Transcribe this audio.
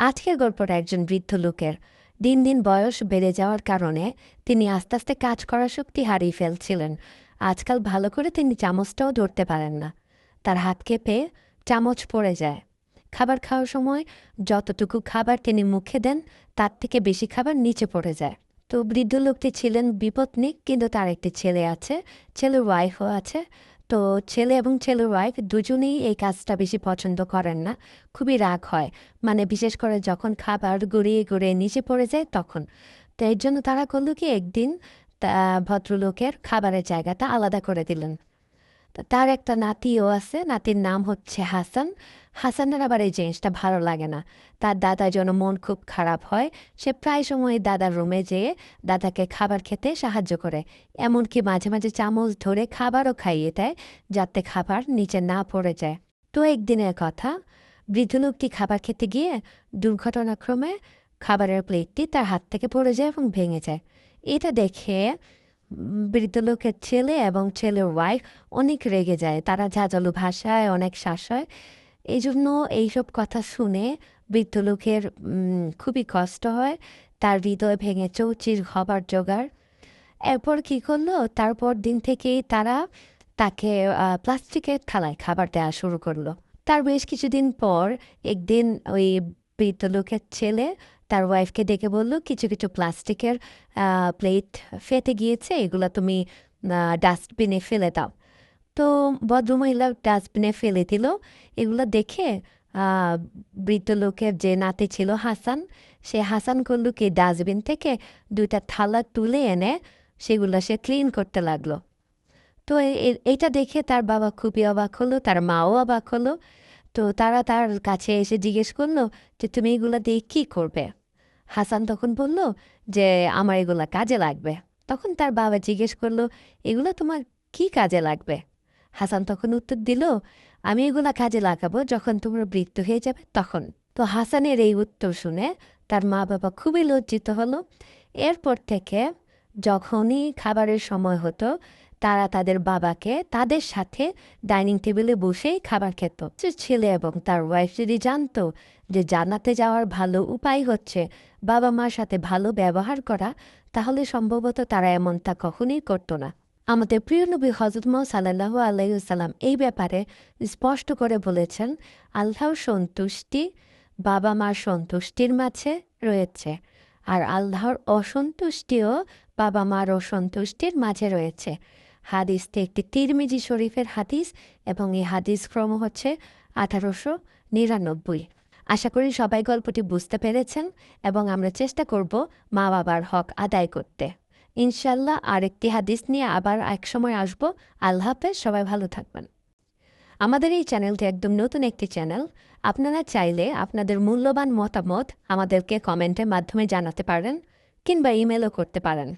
আজকের গল্পটা একজন বৃদ্ধ লোকের। দিন দিন বয়স বেড়ে যাওয়ার কারণে তিনি আস্তে আস্তে কাজ করার শক্তি হারিয়ে ফেলছিলেন। আজকাল ভালো করে তিনি চামচটাও ধরতে পারেন না। তার হাত কেঁপে চামচ পড়ে যায়। খাবার খাওয়ার সময় যতটুকু খাবার তিনি মুখে দেন তার থেকে বেশি খাবার নিচে পড়ে যায়। তো বৃদ্ধ লোকটি ছিলেন বিপত্নিক, কিন্তু তার একটি ছেলে আছে, ছেলের ওয়াইফও আছে। তো ছেলে এবং ছেলের ওয়াইফ দুজনেই এই কাজটা বেশি পছন্দ করেন না। খুবই রাগ হয়, মানে বিশেষ করে যখন খাবার গড়িয়ে গড়িয়ে নিচে পড়ে যায় তখন। তো এর জন্য তারা করলো কি, একদিন ভদ্রলোকের খাবারের জায়গাটা আলাদা করে দিলেন। তার একটা নাতিও আছে, নাতির নাম হচ্ছে হাসান। হাসানের আবার এই জিনিসটা ভালো লাগে না। তার দাদার জন্য মন খুব খারাপ হয়। সে প্রায় সময় দাদার রুমে যেয়ে দাদাকে খাবার খেতে সাহায্য করে। এমনকি মাঝে মাঝে চামচ ধরে খাবারও খাইয়ে দেয়, যাতে খাবার নিচে না পড়ে যায়। তো একদিনের কথা, বৃদ্ধ লোকটি খাবার খেতে গিয়ে দুর্ঘটনাক্রমে খাবারের প্লেটটি তার হাত থেকে পড়ে যায় এবং ভেঙে যায়। এটা দেখে বৃদ্ধ লোকের ছেলে এবং ছেলের ওয়াইফ অনেক রেগে যায়। তারা ঝাঁঝালো ভাষায় অনেক শাসায়। এই জন্য এইসব কথা শুনে বৃদ্ধ লোকের খুবই কষ্ট হয়। তার হৃদয় ভেঙে চৌচির হবার জোগাড়। এরপর কী করলো, তারপর দিন থেকেই তারা তাকে প্লাস্টিকের থালায় খাবার দেওয়া শুরু করলো। তার বেশ কিছুদিন পর একদিন ওই বৃদ্ধ লোকের ছেলে তার ওয়াইফকে ডেকে বলল, কিছু কিছু প্লাস্টিকের প্লেট ফেটে গিয়েছে, এগুলো তুমি ডাস্টবিনে ফেলে দাও। তো ভদ্রমহিলা ডাস্টবিনে ফেলে দিল। এগুলো দেখে আহ, বৃদ্ধ লোকের যে নাতি ছিল হাসান, সে হাসান করল কি, ডাস্টবিন থেকে দুইটা থালা তুলে এনে সেগুলো সে ক্লিন করতে লাগলো। তো এইটা দেখে তার বাবা খুবই অবাক হলো, তার মাও অবাক হলো। তো তারা তার কাছে এসে জিজ্ঞেস করলো যে, তুমি এগুলো দিয়ে কী করবে? হাসান তখন বলল যে, আমার এগুলা কাজে লাগবে। তখন তার বাবা জিজ্ঞেস করলো, এগুলো তোমার কি কাজে লাগবে? হাসান তখন উত্তর দিল, আমি এগুলা কাজে লাগাবো যখন তোমরা বৃদ্ধ হয়ে যাবে তখন। তো হাসানের এই উত্তর শুনে তার মা বাবা খুবই লজ্জিত হলো। এরপর থেকে যখনই খাবারের সময় হতো, তারা তাদের বাবাকে তাদের সাথে ডাইনিং টেবিলে বসেই খাবার খেত। ছেলে এবং তার ওয়াইফ যদি জানতো যে জান্নাতে যাওয়ার ভালো উপায় হচ্ছে বাবা মার সাথে ভালো ব্যবহার করা, তাহলে সম্ভবত তারা এমনটা কখনোই করতো না। আমাদের প্রিয় নবী হযরত মুহাম্মদ সাল্লাল্লাহু আলাইহি ওয়াসাল্লাম এই ব্যাপারে স্পষ্ট করে বলেছেন, আল্লাহর সন্তুষ্টি বাবা মার সন্তুষ্টির মাঝে রয়েছে, আর আল্লাহর অসন্তুষ্টিও বাবা মার অসন্তুষ্টির মাঝে রয়েছে। হাদিসটি একটি তিরমিজি শরীফের হাদিস এবং এই হাদিস ক্রম হচ্ছে 1899। আশা করি সবাই গল্পটি বুঝতে পেরেছেন এবং আমরা চেষ্টা করব মা বাবার হক আদায় করতে। ইনশাল্লাহ আরেকটি হাদিস নিয়ে আবার একসময় আসবো। আল্লাহ হাফেজ, সবাই ভালো থাকবেন। আমাদের এই চ্যানেলটি একদম নতুন একটি চ্যানেল। আপনারা চাইলে আপনাদের মূল্যবান মতামত আমাদেরকে কমেন্টের মাধ্যমে জানাতে পারেন, কিংবা ইমেলও করতে পারেন।